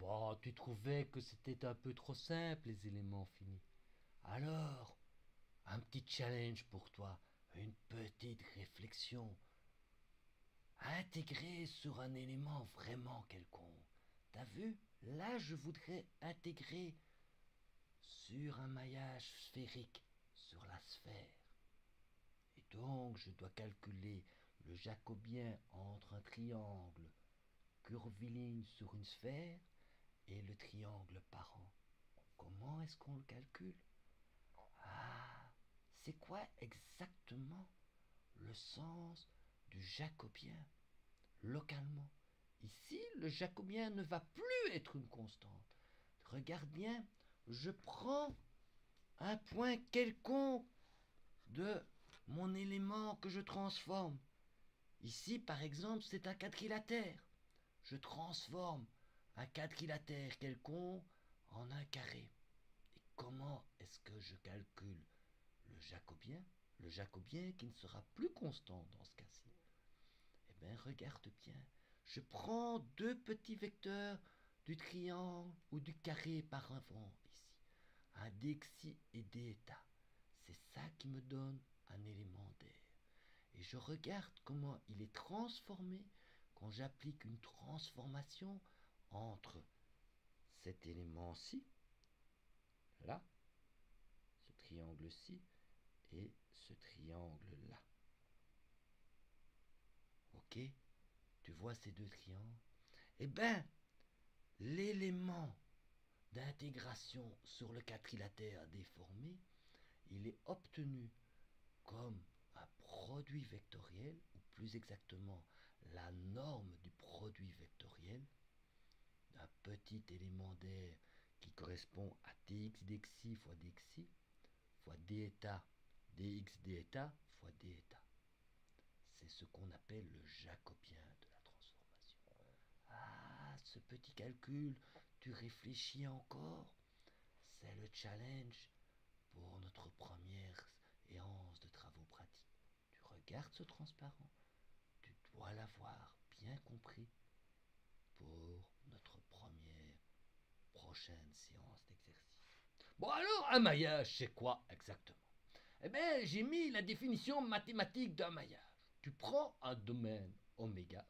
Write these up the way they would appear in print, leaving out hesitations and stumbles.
Bon, tu trouvais que c'était un peu trop simple, les éléments finis. Alors, un petit challenge pour toi, une petite réflexion à intégrer sur un élément vraiment quelconque. T'as vu? Là, je voudrais intégrer sur un maillage sphérique, sur la sphère. Et donc, je dois calculer le jacobien entre un triangle curviligne sur une sphère et le triangle parent. Comment est-ce qu'on le calcule? Ah, c'est quoi exactement le sens du jacobien localement? Ici, le jacobien ne va plus être une constante. Regarde bien, je prends un point quelconque de mon élément que je transforme. Ici, par exemple, c'est un quadrilatère. Je transforme un quadrilatère quelconque en un carré. Et comment est-ce que je calcule le jacobien? Le jacobien qui ne sera plus constant dans ce cas-ci. Eh bien, regarde bien. Je prends deux petits vecteurs du triangle ou du carré par avant ici. Un dxi et d'état. C'est ça qui me donne un élément d'air. Et je regarde comment il est transformé quand j'applique une transformation entre cet élément-ci, là, ce triangle-ci, et ce triangle-là. Ok? Tu vois ces deux triangles? Eh bien, l'élément d'intégration sur le quadrilatère déformé, il est obtenu comme un produit vectoriel, ou plus exactement la norme du produit vectoriel, d'un petit élément d'air qui correspond à dx dxi fois dxi fois d'état dx d'état fois d'état. C'est ce qu'on appelle le jacobien de la transformation. Ah, ce petit calcul, tu réfléchis encore? C'est le challenge pour notre première séance de travaux pratiques. Tu regardes ce transparent, tu dois l'avoir bien compris pour notre première prochaine séance d'exercice. Bon alors, un maillage, c'est quoi exactement? Eh bien, j'ai mis la définition mathématique d'un maillage. Tu prends un domaine oméga,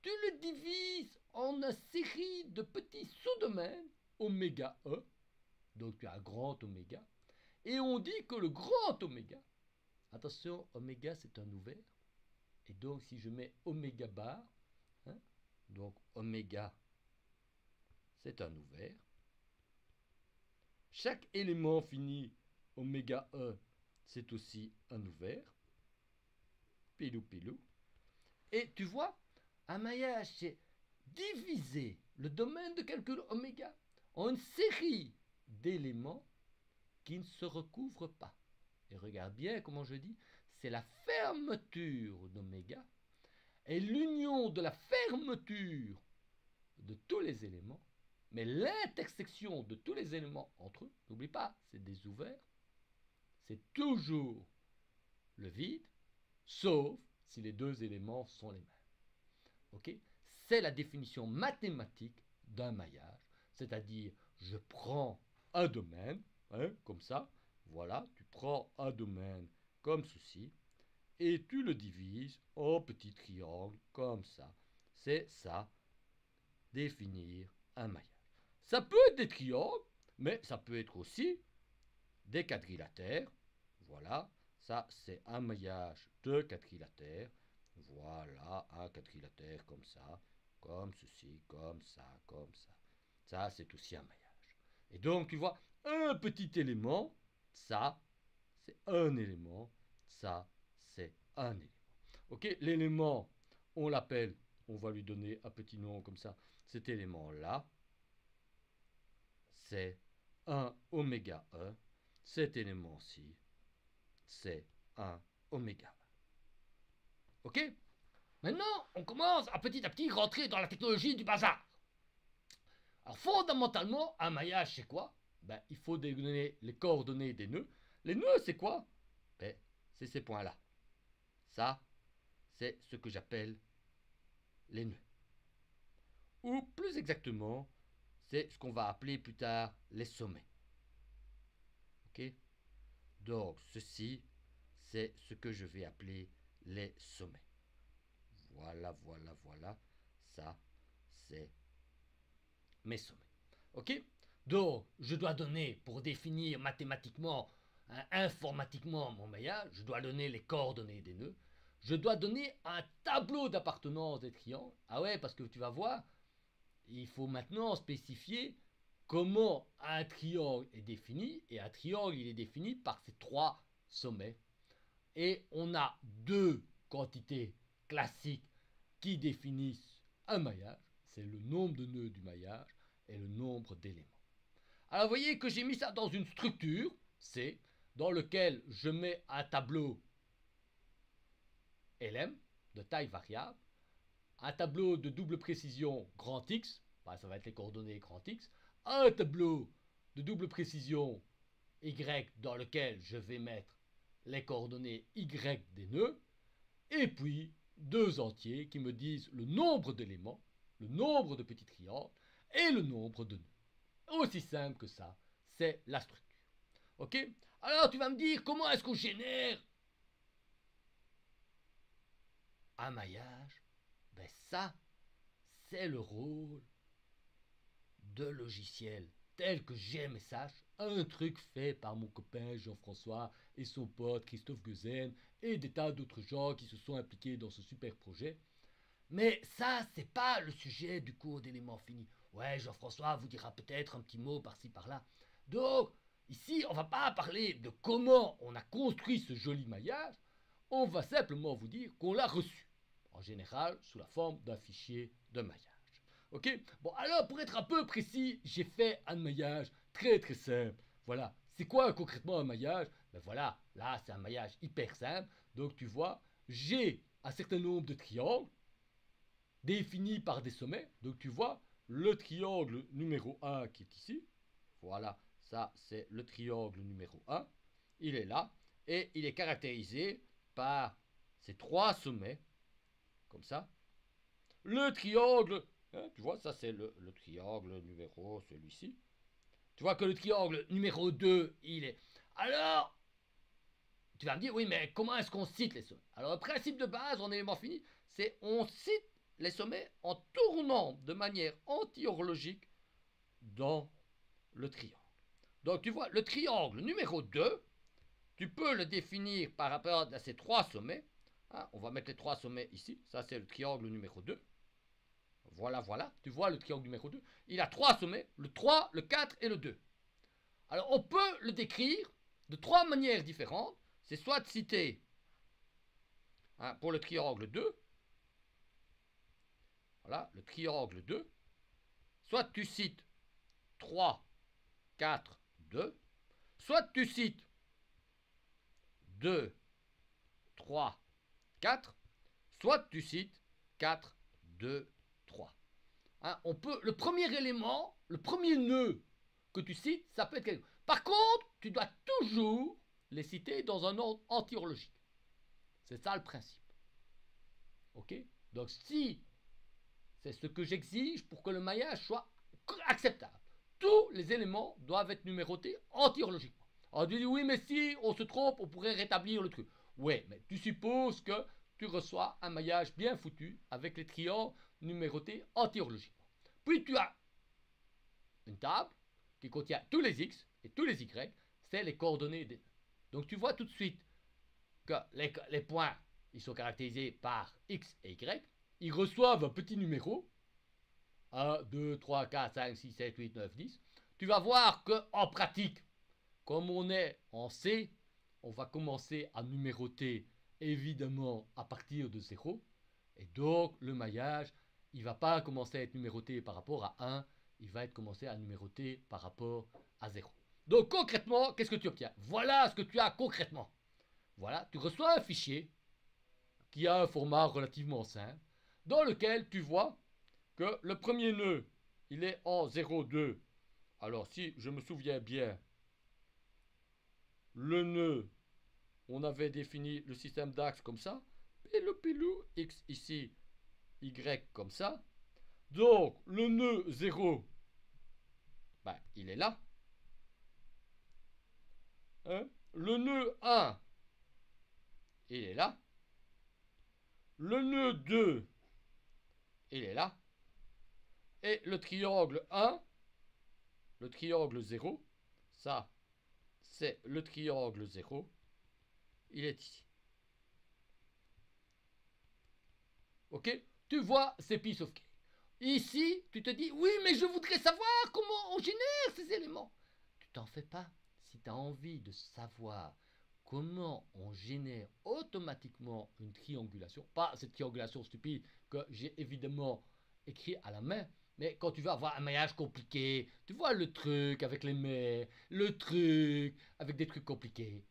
tu le divises en une série de petits sous-domaines oméga E, donc tu as un grand oméga, et on dit que le grand oméga, attention, oméga c'est un ouvert, et donc si je mets oméga bar, hein, donc oméga c'est un ouvert, chaque élément fini oméga E c'est aussi un ouvert, pilou pilou, et tu vois, un maillage c'est diviser le domaine de calcul oméga en une série d'éléments qui ne se recouvrent pas. Et regarde bien comment je dis, c'est la fermeture d'oméga et l'union de la fermeture de tous les éléments, mais l'intersection de tous les éléments entre eux, n'oublie pas, c'est des ouverts, c'est toujours le vide, sauf si les deux éléments sont les mêmes. Okay? C'est la définition mathématique d'un maillage, c'est-à-dire je prends un domaine, hein, comme ça, voilà, tu prends un domaine comme ceci, et tu le divises en petits triangles comme ça. C'est ça, définir un maillage. Ça peut être des triangles, mais ça peut être aussi des quadrilatères. Voilà, ça c'est un maillage de quadrilatères. Voilà, un quadrilatère comme ça, comme ceci, comme ça, comme ça. Ça c'est aussi un maillage. Et donc tu vois, un petit élément, ça c'est un élément, ça c'est un élément. Ok, l'élément, on l'appelle, on va lui donner un petit nom comme ça. Cet élément-là, c'est un oméga E. Cet élément-ci, c'est un oméga. Ok? Maintenant, on commence à petit rentrer dans la technologie du bazar. Alors fondamentalement, un maillage, c'est quoi? Ben, il faut donner les coordonnées des nœuds. Les nœuds, c'est quoi? Ben, c'est ces points-là. Ça, c'est ce que j'appelle les nœuds. Ou plus exactement, c'est ce qu'on va appeler plus tard les sommets. Ok? Donc, ceci, c'est ce que je vais appeler les sommets. Voilà, voilà, voilà. Ça, c'est mes sommets. Ok? Donc, je dois donner, pour définir mathématiquement, informatiquement mon maillage, je dois donner les coordonnées des nœuds. Je dois donner un tableau d'appartenance des triangles. Ah ouais, parce que tu vas voir, il faut maintenant spécifier comment un triangle est défini. Et un triangle, il est défini par ces trois sommets. Et on a deux quantités classiques qui définissent un maillage. C'est le nombre de nœuds du maillage et le nombre d'éléments. Alors vous voyez que j'ai mis ça dans une structure, C, dans lequel je mets un tableau LM de taille variable, un tableau de double précision grand X, bah ça va être les coordonnées grand X, un tableau de double précision Y dans lequel je vais mettre les coordonnées Y des nœuds, et puis deux entiers qui me disent le nombre d'éléments, le nombre de petits triangles et le nombre de nœuds. Aussi simple que ça, c'est la structure. Ok? Alors tu vas me dire comment est-ce qu'on génère un maillage? Ben ça, c'est le rôle de logiciel tel que GMSH, un truc fait par mon copain Jean-François et son pote Christophe Guezen et des tas d'autres gens qui se sont impliqués dans ce super projet. Mais ça, c'est pas le sujet du cours d'éléments finis. Ouais, Jean-François vous dira peut-être un petit mot par-ci par-là. Donc, ici, on va pas parler de comment on a construit ce joli maillage, on va simplement vous dire qu'on l'a reçu, en général sous la forme d'un fichier de maillage. Ok? Bon, alors, pour être un peu précis, j'ai fait un maillage très très simple. Voilà. C'est quoi concrètement un maillage? Ben voilà, là, c'est un maillage hyper simple. Donc, tu vois, j'ai un certain nombre de triangles définis par des sommets. Donc, tu vois, le triangle numéro 1 qui est ici. Voilà, ça, c'est le triangle numéro 1. Il est là. Et il est caractérisé par ces trois sommets, comme ça. Le triangle, hein, tu vois, ça c'est le triangle numéro, celui-ci. Tu vois que le triangle numéro 2, il est... Alors, tu vas me dire, oui, mais comment est-ce qu'on cite les sommets? Alors, le principe de base en élément fini, c'est on cite les sommets en tournant de manière anti-horlogique dans le triangle. Donc, tu vois, le triangle numéro 2, tu peux le définir par rapport à ces trois sommets. Hein, on va mettre les trois sommets ici. Ça, c'est le triangle numéro 2. Voilà, voilà. Tu vois le triangle numéro 2. Il a trois sommets, le 3, le 4 et le 2. Alors, on peut le décrire de trois manières différentes. C'est soit de citer, hein, pour le triangle 2, voilà, le triangle 2, soit tu cites 3, 4, 2, soit tu cites 2, 3, 4, soit tu cites 4, 2, 3. Hein, on peut, le premier élément, le premier nœud que tu cites, ça peut être quelque chose. Par contre, tu dois toujours les citer dans un ordre anti-horlogique. C'est ça le principe. Ok? Donc si c'est ce que j'exige pour que le maillage soit acceptable, tous les éléments doivent être numérotés anti-horlogiquement. Alors tu dis oui, mais si on se trompe, on pourrait rétablir le truc. Ouais, mais tu supposes que tu reçois un maillage bien foutu avec les triangles numérotés anti-horlogiquement. Puis tu as une table qui contient tous les x et tous les y, c'est les coordonnées des nœuds. Donc tu vois tout de suite que les points, ils sont caractérisés par x et y. Ils reçoivent un petit numéro, 1, 2, 3, 4, 5, 6, 7, 8, 9, 10. Tu vas voir qu'en pratique, comme on est en C, on va commencer à numéroter évidemment à partir de 0. Et donc le maillage, il ne va pas commencer à être numéroté par rapport à 1, il va être commencé à numéroter par rapport à 0. Donc concrètement, qu'est-ce que tu obtiens? Voilà ce que tu as concrètement. Voilà, tu reçois un fichier qui a un format relativement simple, dans lequel tu vois que le premier nœud, il est en 0,2. Alors si je me souviens bien, le nœud, on avait défini le système d'axe comme ça, pilou, x ici, y comme ça. Donc le nœud 0, Ben, il est là. Hein? Le nœud 1, il est là. Le nœud 2, il est là. Et le triangle 1, le triangle 0, ça, c'est le triangle 0, il est ici. Ok? Tu vois, c'est piece of cake. Ici, tu te dis, oui, mais je voudrais savoir comment on génère ces éléments. Tu t'en fais pas. Si tu as envie de savoir comment on génère automatiquement une triangulation, pas cette triangulation stupide que j'ai évidemment écrit à la main, mais quand tu veux avoir un maillage compliqué, tu vois le truc avec les mains, le truc avec des trucs compliqués.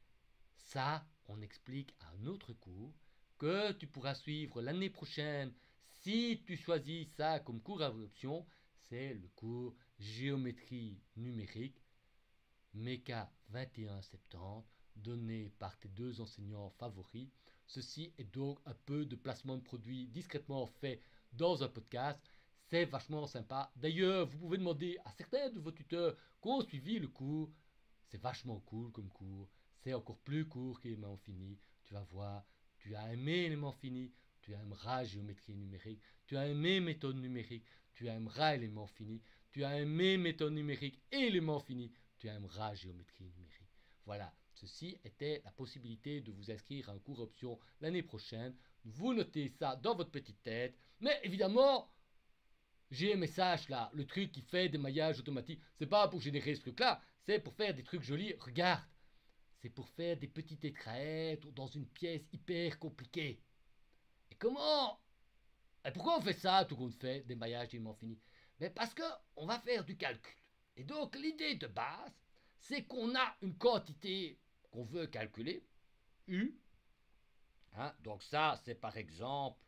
Ça, on explique à un autre cours que tu pourras suivre l'année prochaine si tu choisis ça comme cours à option. C'est le cours géométrie numérique MECA 2170 donné par tes deux enseignants favoris. Ceci est donc un peu de placement de produits discrètement fait dans un podcast. C'est vachement sympa. D'ailleurs, vous pouvez demander à certains de vos tuteurs qui ont suivi le cours. C'est vachement cool comme cours. C'est encore plus court qu'Éléments Finis. Tu vas voir, tu as aimé Éléments Finis, tu aimeras géométrie numérique, tu as aimé méthode numérique, tu aimeras Éléments Finis, tu as aimé méthode numérique et Éléments Finis, tu aimeras géométrie numérique. Voilà, ceci était la possibilité de vous inscrire à un cours option l'année prochaine. Vous notez ça dans votre petite tête, mais évidemment, j'ai un message là, le truc qui fait des maillages automatiques. C'est pas pour générer ce truc-là, c'est pour faire des trucs jolis. Regarde, c'est pour faire des petits tétraèdres dans une pièce hyper compliquée. Et comment et pourquoi on fait ça, tout compte fait, des maillages d'éléments finis? Mais parce que on va faire du calcul. Et donc l'idée de base, c'est qu'on a une quantité qu'on veut calculer, U. Hein, donc ça, c'est par exemple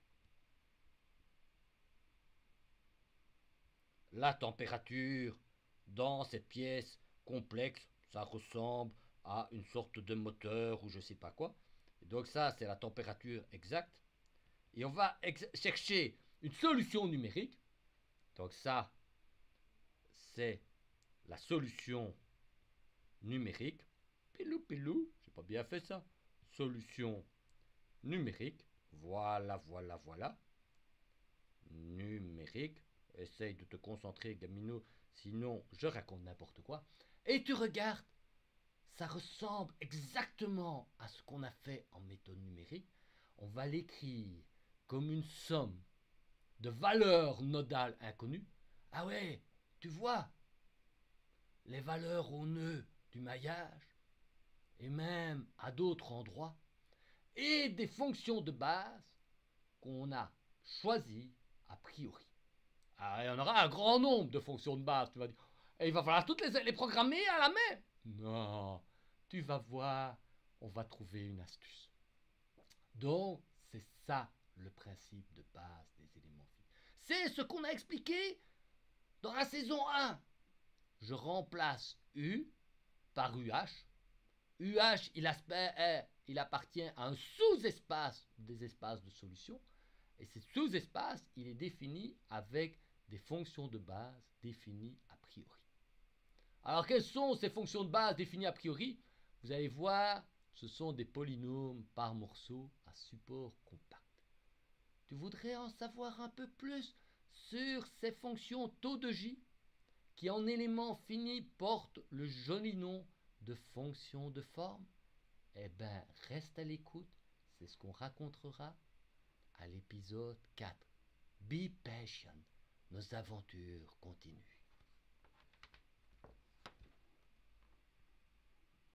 la température dans cette pièce complexe. Ça ressemble à une sorte de moteur ou je sais pas quoi. Et donc ça, c'est la température exacte. Et on va chercher une solution numérique. Donc ça, c'est la solution numérique. Pilou, pilou, j'ai pas bien fait ça. Solution numérique. Voilà, voilà, voilà. Numérique. Essaye de te concentrer, Gamino, sinon je raconte n'importe quoi. Et tu regardes, ça ressemble exactement à ce qu'on a fait en méthode numérique. On va l'écrire comme une somme de valeurs nodales inconnues. Ah ouais, tu vois, les valeurs au nœud du maillage, et même à d'autres endroits, et des fonctions de base qu'on a choisies a priori. Ah, il y en aura un grand nombre de fonctions de base, tu vas dire. Et il va falloir toutes les programmer à la main. Non, tu vas voir, on va trouver une astuce. Donc, c'est ça le principe de base des éléments finis. C'est ce qu'on a expliqué dans la saison 1. Je remplace U par UH. UH, il appartient à un sous-espace des espaces de solution. Et ce sous-espace, il est défini avec des fonctions de base définies a priori. Alors, quelles sont ces fonctions de base définies a priori? Vous allez voir, ce sont des polynômes par morceau à support compact. Tu voudrais en savoir un peu plus sur ces fonctions taux de J qui en élément fini portent le joli nom de fonction de forme? Eh ben, reste à l'écoute, c'est ce qu'on racontera à l'épisode 4. Be patient, nos aventures continuent.